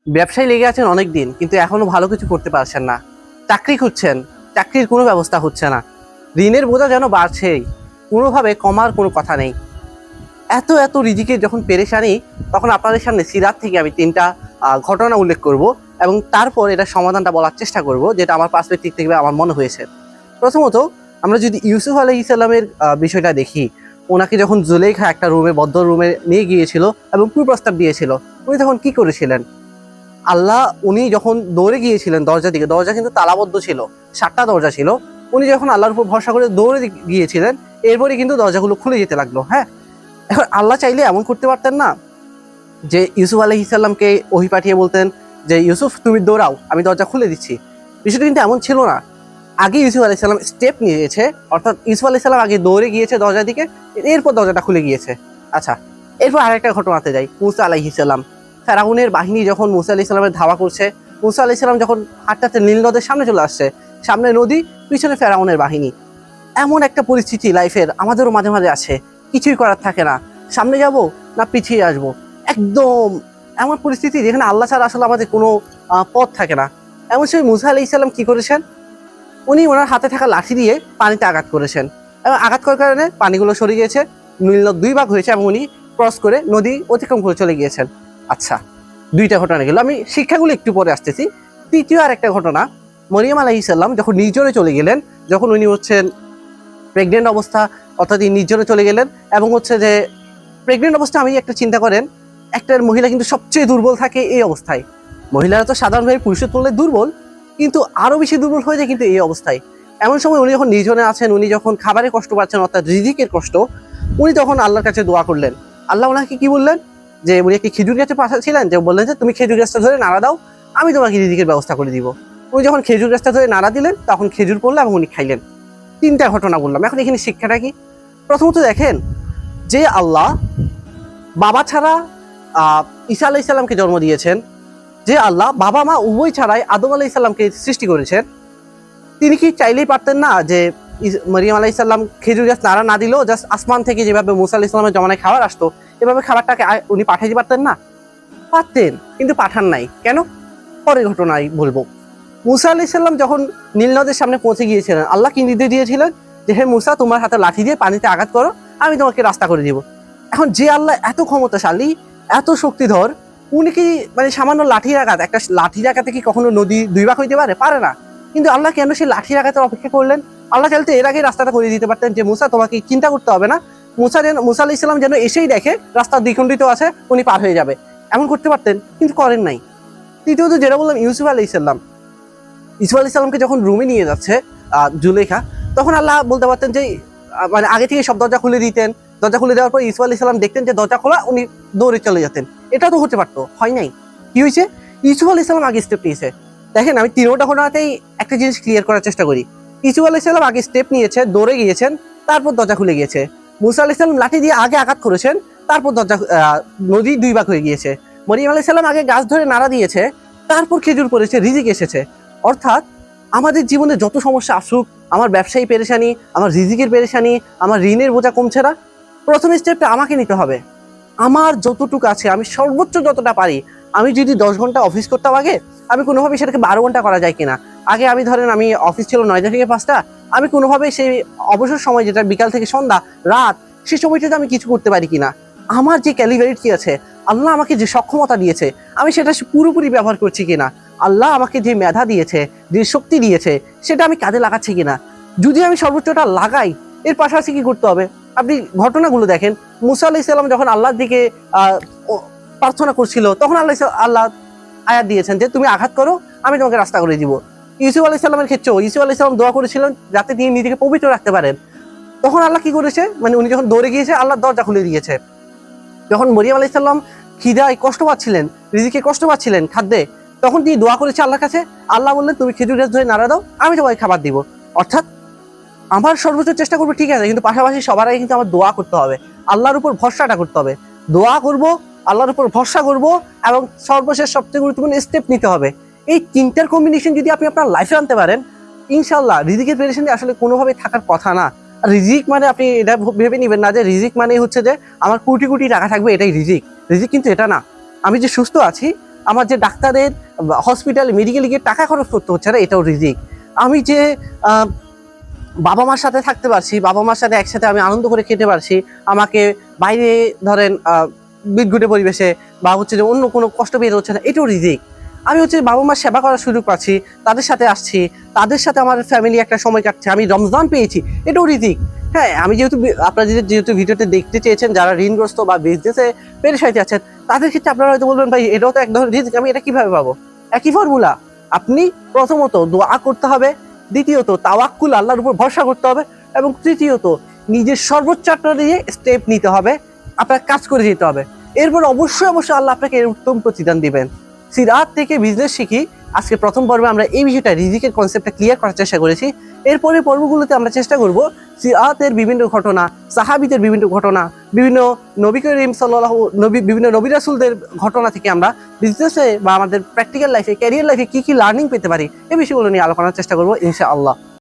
ব্যবসায় লেগে আছেন অনেক দিন, কিন্তু এখনো ভালো কিছু করতে পারছেন না। চাকরি খুঁজছেন, চাকরির কোনো ব্যবস্থা হচ্ছে না। ঋণের বোঝা যেন বাড়ছেই, কোনোভাবে কমার কোনো কথা নেই। এত এত রিজিকের যখন পেরেশানি, তখন আপনাদের সামনে সিরাত থেকে আমি ৩টা ঘটনা উল্লেখ করব এবং তারপর এটা সমাধানটা বলার চেষ্টা করব, যেটা আমার পার্সপেক্টিভ থেকে আমার মনে হয়েছে। প্রথমত, আমরা যদি ইউসুফ আলাইহিস সালামের বিষয়টা দেখি, ওনাকে যখন জুলেখা একটা রুমে, বদ্ধ রুমে নিয়ে গিয়েছিল এবং কুপ্রস্তাব দিয়েছিল, উনি তখন কি করেছিলেন? উনি যখন দৌড়ে গিয়েছিলেন দরজা দিকে, দরজা কিন্তু তালাবদ্ধ ছিল, 7টা দরজা ছিল। উনি যখন আল্লাহর উপর ভরসা করে দৌড়ে গিয়েছিলেন, এরপরে কিন্তু দরজাগুলো খুলে যেতে লাগলো। হ্যাঁ, এখন আল্লাহ চাইলে এমন করতে পারতেন না যে ইউসুফ আলাইহিস সালামকে ওহী পাঠিয়ে বলতেন যে ইউসুফ তুমি দৌড়াও, আমি দরজা খুলে দিচ্ছি। বিষয়টা কিন্তু এমন ছিল না। আগে ইউসুফ আলাইহিস সালাম স্টেপ নিয়েছে, অর্থাৎ ইউসুফ আলাইহিস সালাম আগে দৌড়ে গিয়েছে দরজার দিকে, এরপর দরজাটা খুলে গিয়েছে। আচ্ছা, এরপর আরেকটা ঘটনাতে যাই। মুসা আলাইহিস সালাম, ফেরাউনের বাহিনী যখন মুসা আলাইহিস সালামের ধাওয়া করছে, মুসা আলাইহিস সালাম যখন হাঁটতে নীল নদের সামনে চলে আসছে, সামনে নদী, পিছনে ফেরাউনের বাহিনী। এমন একটা পরিস্থিতি লাইফের আমাদেরও মাঝে মাঝে আছে, কিছুই করার থাকে না, সামনে যাব না পিছিয়ে আসবো, একদম এমন পরিস্থিতি যেখানে আল্লাহ ছাড়া আসলে আমাদের কোনো পথ থাকে না। এমন সময় মুসা আলাইহিস সালাম কি করেছেন? উনি ওনার হাতে থাকা লাঠি দিয়ে পানিতে আঘাত করেছেন এবং আঘাত করার কারণে পানিগুলো সরে গিয়েছে, নীল নদ 2 ভাগ হয়েছে এবং উনি ক্রস করে নদী অতিক্রম করে চলে গিয়েছেন। আচ্ছা, 2টা ঘটনা গেল, আমি শিক্ষাগুলো একটু পরে আসতেছি। তৃতীয় আর একটা ঘটনা, মরিয়ম আলাইহিস সালাম যখন নির্জনে চলে গেলেন, যখন উনি হচ্ছেন প্রেগনেন্ট অবস্থা, অর্থাৎ নির্জনে চলে গেলেন এবং হচ্ছে যে প্রেগনেন্ট অবস্থা, আমি একটা চিন্তা করেন, একটা মহিলা কিন্তু সবচেয়ে দুর্বল থাকে এই অবস্থায়। মহিলারা তো সাধারণভাবে পুরুষের তুলনায় দুর্বল, কিন্তু আরো বেশি দুর্বল হয়ে যায় কিন্তু এই অবস্থায়। এমন সময় উনি যখন নির্জনে আছেন, উনি যখন খাবারের কষ্ট পাচ্ছেন, অর্থাৎ রিজিকের কষ্ট, উনি তখন আল্লাহর কাছে দোয়া করলেন। আল্লাহ ওনাকে কি বললেন? যে উনি একটি খেজুর গাছে পাঠাচ্ছিলেন, যে বললেন যে তুমি খেজুর গাছটা ধরে নাড়া দাও, আমি তোমাকে রিজিকের ব্যবস্থা করে দিব। উনি যখন খেজুর গাছটা ধরে নাড়া দিলেন, তখন খেজুর পড়লো এবং উনি খাইলেন। 3টা ঘটনা বললাম। এখন এখানে শিক্ষাটা কি? প্রথমত দেখেন, যে আল্লাহ বাবা ছাড়া ঈসা আলাইহিস সালামকে জন্ম দিয়েছেন, যে আল্লাহ বাবা মা উভয় ছাড়াই আদম আলাইহিস সালামকে সৃষ্টি করেছেন, তিনি কি চাইলেই পারতেন না যে মরিয়ম আলাইহিস সালাম খেজুর গাছ নাড়া না দিলেও জাস্ট আসমান থেকে যেভাবে মুসা আলাইহিস সালামের জমানায় খাবার আসতো, এভাবে খাবারটাকে উনি পাঠাইতে পারতেন না? পারতেন, কিন্তু পাঠান নাই কেন? পরের ঘটনায় বলবো। মুসা আলাইহিস সালাম যখন নীল নদের সামনে পৌঁছে গিয়েছিলেন, আল্লাহ কি নির্দেশ দিয়েছিলেন? যে হে মুসা, তোমার হাতে লাঠি দিয়ে পানিতে আঘাত করো, আমি তোমাকে রাস্তা করে দিব। এখন যে আল্লাহ এত ক্ষমতাশালী, এত শক্তিধর, উনি কি মানে সামান্য লাঠির আঘাত, একটা লাঠির আঘাতে কি কখনো নদী 2 ভাগ হইতে পারে? পারে না। কিন্তু আল্লাহ কেন সেই লাঠির আঘাতের অপেক্ষা করলেন? আল্লাহ চাইলে এর আগে রাস্তাটা করে দিতে পারতেন, যে মুসা তোমাকে চিন্তা করতে হবে না, মুসা আলাইহিস সালাম যেন এসেই দেখে রাস্তা দ্বিখণ্ডিত আছে, উনি পার হয়ে যাবে, এমন করতে পারতেন, কিন্তু করেন নাই। তৃতীয়ত যেটা বললাম, ইউসুফ আলাইহিস সালাম, ইসুফ আলাইহিস সালামকে যখন রুমে নিয়ে যাচ্ছে জুলেখা, তখন আল্লাহ বলতে পারতেন যে মানে আগে থেকে সব দরজা খুলে দিতেন। দরজা খুলে দেওয়ার পর ইসুফ আলাইহিস সালাম দেখতেন যে দরজা খোলা, উনি দৌড়ে চলে যেতেন। এটা তো হতে পারতো, হয় নাই। কি হয়েছে? ইসুফ আলাইহিস সালাম আগে স্টেপ নিয়েছে। দেখেন, আমি 3টা ঘটনাতেই একটা জিনিস ক্লিয়ার করার চেষ্টা করি। ইসুফ আলাইহিস সালাম আগে স্টেপ নিয়েছে, দৌড়ে গিয়েছেন, তারপর দরজা খুলে গিয়েছে। মুসা আলাইহিস সালাম লাঠি দিয়ে আগে আঘাত করেছেন, তারপর দরজা নদী 2 ভাগ হয়ে গিয়েছে। মরিয়ম আলাইহিস সালাম আগে গাছ ধরে নাড়া দিয়েছে, তারপর খেজুর পড়েছে, রিজিক এসেছে। অর্থাৎ আমাদের জীবনে যত সমস্যা আসুক, আমার ব্যবসায়ী পেরেশানি, আমার রিজিকের পেরেশানি, আমার ঋণের বোঝা কমছে না, প্রথম স্টেপটা আমাকে নিতে হবে। আমার যতটুকু আছে, আমি সর্বোচ্চ যতটা পারি, আমি যদি 10 ঘন্টা অফিস করতাম আগে, আমি কোনোভাবে সেটাকে 12 ঘন্টা করা যায় কিনা। আগে আমি ধরেন, আমি অফিস ছিল 9টা থেকে 5টা, আমি কোনোভাবে সেই অবসর সময়, যেটা বিকাল থেকে সন্ধ্যা রাত, সেই সময়টাতে আমি কিছু করতে পারি কিনা। আমার যে ক্যালিবারিটি আছে, আল্লাহ আমাকে যে সক্ষমতা দিয়েছে, আমি সেটা পুরোপুরি ব্যবহার করছি কিনা। আল্লাহ আমাকে যে মেধা দিয়েছে, যে শক্তি দিয়েছে, সেটা আমি কাজে লাগাচ্ছি কিনা। যদি আমি সর্বোচ্চটা লাগাই, এর পাশাপাশি কি করতে হবে? আপনি ঘটনাগুলো দেখেন। মুসা আলাইহিস সালাম যখন আল্লাহর দিকে প্রার্থনা করছিল, তখন আল্লাহ আয়াত দিয়েছেন যে তুমি আঘাত করো, আমি তোমাকে রাস্তা করে দিব। ইউসুফ আলাইহিস সালামের ক্ষেত্রেও ইউসুফ আলাইহিস সালাম দোয়া করেছিলেন যাতে তিনি নিজেকে পবিত্র রাখতে পারেন। তখন আল্লাহ কি করেছে? মানে উনি যখন দৌড়ে গিয়েছে, আল্লাহ দরজা খুলে দিয়েছে। যখন মরিয়ম আলাইহিস সালাম খিদায় কষ্ট পাচ্ছিলেন, রিজিকে কষ্ট পাচ্ছিলেন খাদ্যে, তখন তিনি দোয়া করেছে আল্লাহর কাছে। আল্লাহ বললেন তুমি খেজুর গাছ ধরে নাড়া দাও, আমি তোমাকে খাবার দিব। অর্থাৎ আমার সর্বোচ্চ চেষ্টা করবো, ঠিক আছে, কিন্তু পাশাপাশি সবার আগে কিন্তু আমার দোয়া করতে হবে, আল্লাহর উপর ভরসাটা করতে হবে। দোয়া করব, আল্লাহর উপর ভরসা করব, এবং সর্বশেষ সবচেয়ে গুরুত্বপূর্ণ স্টেপ নিতে হবে। এই 3টার কম্বিনেশন যদি আপনি আপনার লাইফে আনতে পারেন, ইনশাআল্লাহ রিজিকের পেরেশানি আসলে কোনোভাবে থাকার কথা না। রিজিক মানে আপনি এটা ভেবে নিবেন না যে রিজিক মানে হচ্ছে যে আমার কোটি কোটি টাকা থাকবে, এটাই রিজিক। রিজিক কিন্তু এটা না। আমি যে সুস্থ আছি, আমার যে ডাক্তারের হসপিটাল মেডিকেলে গিয়ে টাকা খরচ করতে হচ্ছে না, এটাও রিজিক। আমি যে বাবা মার সাথে থাকতে পারছি, বাবা মার সাথে একসাথে আমি আনন্দ করে খেতে পারছি, আমাকে বাইরে ধরেন বিদঘুটে পরিবেশে বা হচ্ছে যে অন্য কোনো কষ্ট পেতে হচ্ছে না, এটাও রিজিক। আমি হচ্ছে বাবা মার সেবা করার সুযোগ পাচ্ছি, তাদের সাথে আসছি, তাদের সাথে আমার ফ্যামিলি একটা সময় কাটছে, আমি রমজান পেয়েছি, এটাও রিজিক। হ্যাঁ, আমি আপনারা যেহেতু ভিডিওতে দেখতে চেয়েছেন যারা ঋণগ্রস্ত বা বিজনেসে পেরেশানিতে আছেন, তাদের ক্ষেত্রে আপনারা হয়তো বলবেন ভাই এটাও তো এক ধরনের রিজিক, আমি এটা কিভাবে পাবো? একই ফর্মুলা। আপনি প্রথমত দোয়া করতে হবে, দ্বিতীয়ত তাওয়াক্কুল, আল্লাহর উপর ভরসা করতে হবে, এবং তৃতীয়ত নিজের সর্বোচ্চটা দিয়ে স্টেপ নিতে হবে, আপনার কাজ করে যেতে হবে। এরপর অবশ্যই অবশ্যই আল্লাহ আপনাকে এর উত্তম প্রতিদান দিবেন। সিরাত থেকে বিজনেস শিখি আজকে প্রথম পর্বে আমরা এই বিষয়টা রিজিকের কনসেপ্টটা ক্লিয়ার করার চেষ্টা করেছি। এরপরে পর্বগুলোতে আমরা চেষ্টা করব সিরাতের বিভিন্ন ঘটনা, সাহাবীদের বিভিন্ন ঘটনা, বিভিন্ন নবী করিম সাল্লাল্লাহু বিভিন্ন নবী রাসূলদের ঘটনা থেকে আমরা বিজনেসে বা আমাদের প্র্যাকটিক্যাল লাইফে, ক্যারিয়ার লাইফে কি কি লার্নিং পেতে পারি, এই বিষয়গুলো নিয়ে আলোচনার চেষ্টা করব ইনশাআল্লাহ।